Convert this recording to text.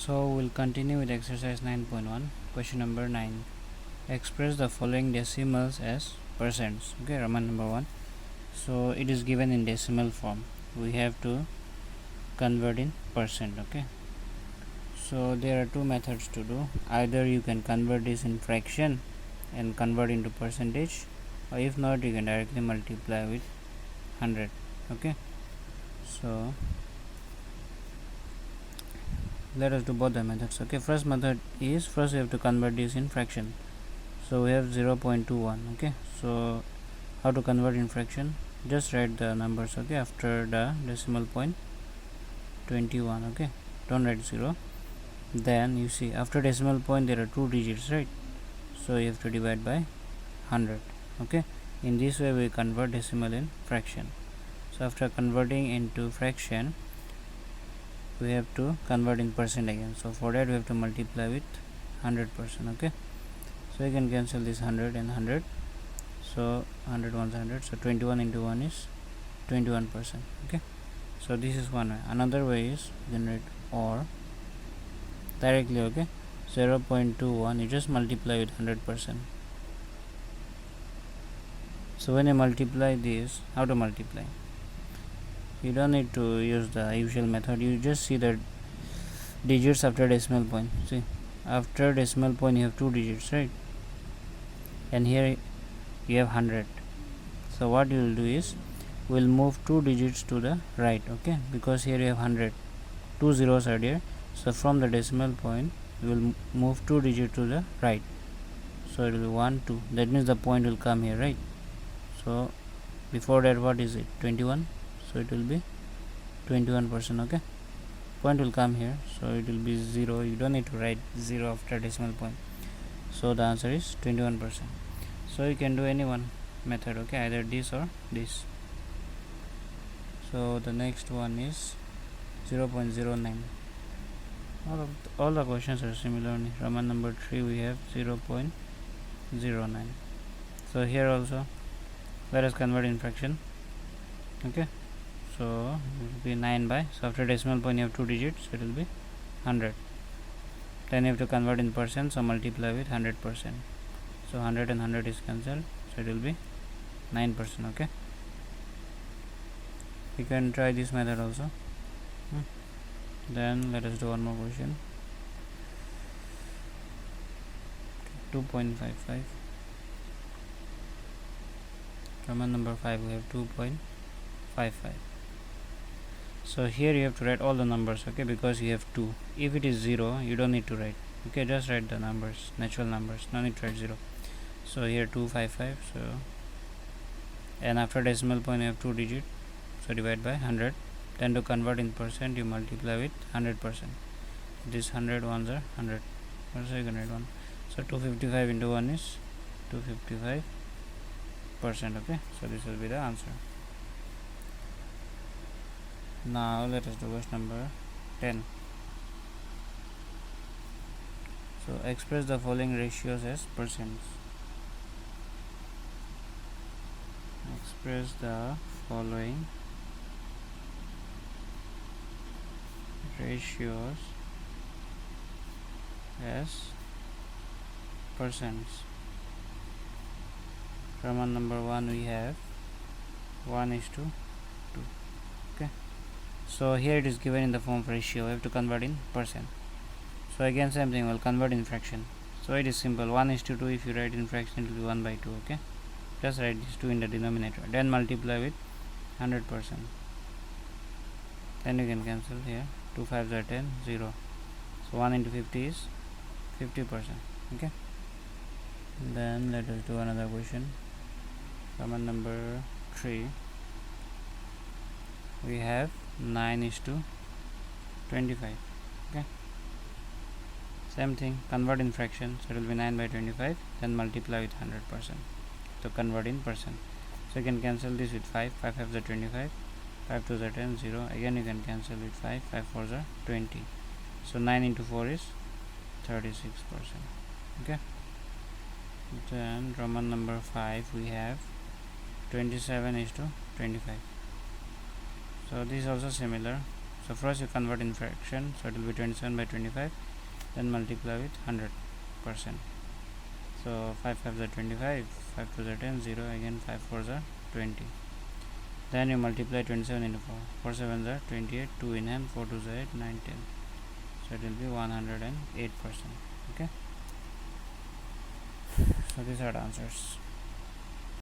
So we'll continue with exercise 9.1. Question number 9. Express the following decimals as percents. Okay, Roman number 1. So it is given in decimal form. We have to convert in percent. Okay. So there are two methods to do. Either you can convert this in fraction and convert into percentage, or if not, you can directly multiply with 100. Okay. So let us do both the methods. Okay, first method is, first you have to convert this in fraction. So we have 0.21. okay, so how to convert in fraction? Just write the numbers, okay, after the decimal point 21. okay, don't write 0. Then you see after decimal point there are two digits, right? So you have to divide by 100. okay, in this way we convert decimal in fraction. So after converting into fraction, we have to convert in percent again. So for that we have to multiply with 100%. okay, so you can cancel this 100 and 100. So 100 1 100, so 21 into 1 is 21%. okay, so this is one way. Another way is you can write or directly. okay, 0.21 you just multiply with 100%. So when you multiply this, how to multiply? You don't need to use the usual method. You just see the digits after decimal point. See, after decimal point you have two digits, right? And here you have 100. So what you will do is, we'll move two digits to the right, okay, because here you have 100, two zeros are there. So from the decimal point we will move two digits to the right. So it will be 1 2, that means the point will come here, right? So before that, what is it? 21. So it will be 21%. okay, point will come here, so it will be 0. You don't need to write 0 after decimal point. So the answer is 21%. So you can do any one method, okay, either this or this. So the next one is 0.09. all the questions are similar. In Roman number 3 we have 0.09. So here also let us convert in fraction. okay, so it will be 9 by, so after decimal point you have two digits, so it will be 100. Then you have to convert in percent, so multiply with 100%. So 100 and 100 is cancelled, so it will be 9%. okay, you can try this method also. Then let us do one more question. 2.55. Roman number 5 we have 2.55. So here you have to write all the numbers, okay, because you have 2. If it is 0 you don't need to write, okay, just write the numbers, natural numbers, no need to write 0. So here 255. So and after decimal point you have two digits, so divide by 100. Then to convert in percent you multiply with 100%. This 100 ones are 100, so you can write 1. So 255 into 1 is 255%. okay, so this will be the answer. Now let us do question number 10. So express the following ratios as percents. Express the following ratios as percents. Roman number 1 we have 1:2. okay, so here it is given in the form of ratio. We have to convert in percent. So again same thing, we'll convert in fraction. So it is simple, 1:2. If you write in fraction it will be 1/2. okay, just write this 2 in the denominator, then multiply with 100%. Then you can cancel here, 2 5s are 10, 0. So 1 into 50 is 50%. okay, then let us do another question. Roman number 3 we have 9:25. okay, same thing, convert in fraction, so it will be 9/25, then multiply with 100% to convert in percent. So you can cancel this with 5, 5 5s are 25, 5 2s are 10, 0. Again you can cancel with 5, 5 4s are 20. So 9 into 4 is 36%. okay, then Roman number 5 we have 27:25. So this is also similar. So So first you convert in fraction, so it will be 27 by 25, then multiply with 100%. So 5 5s are 25, 5 2s are 10, 0 again, 5 4s are 20. Then you multiply 27 into 4, 4 7s are 28, 2 in hand, 4 2s are 8, 9 10. So it will be 108%. Okay, so these are the answers.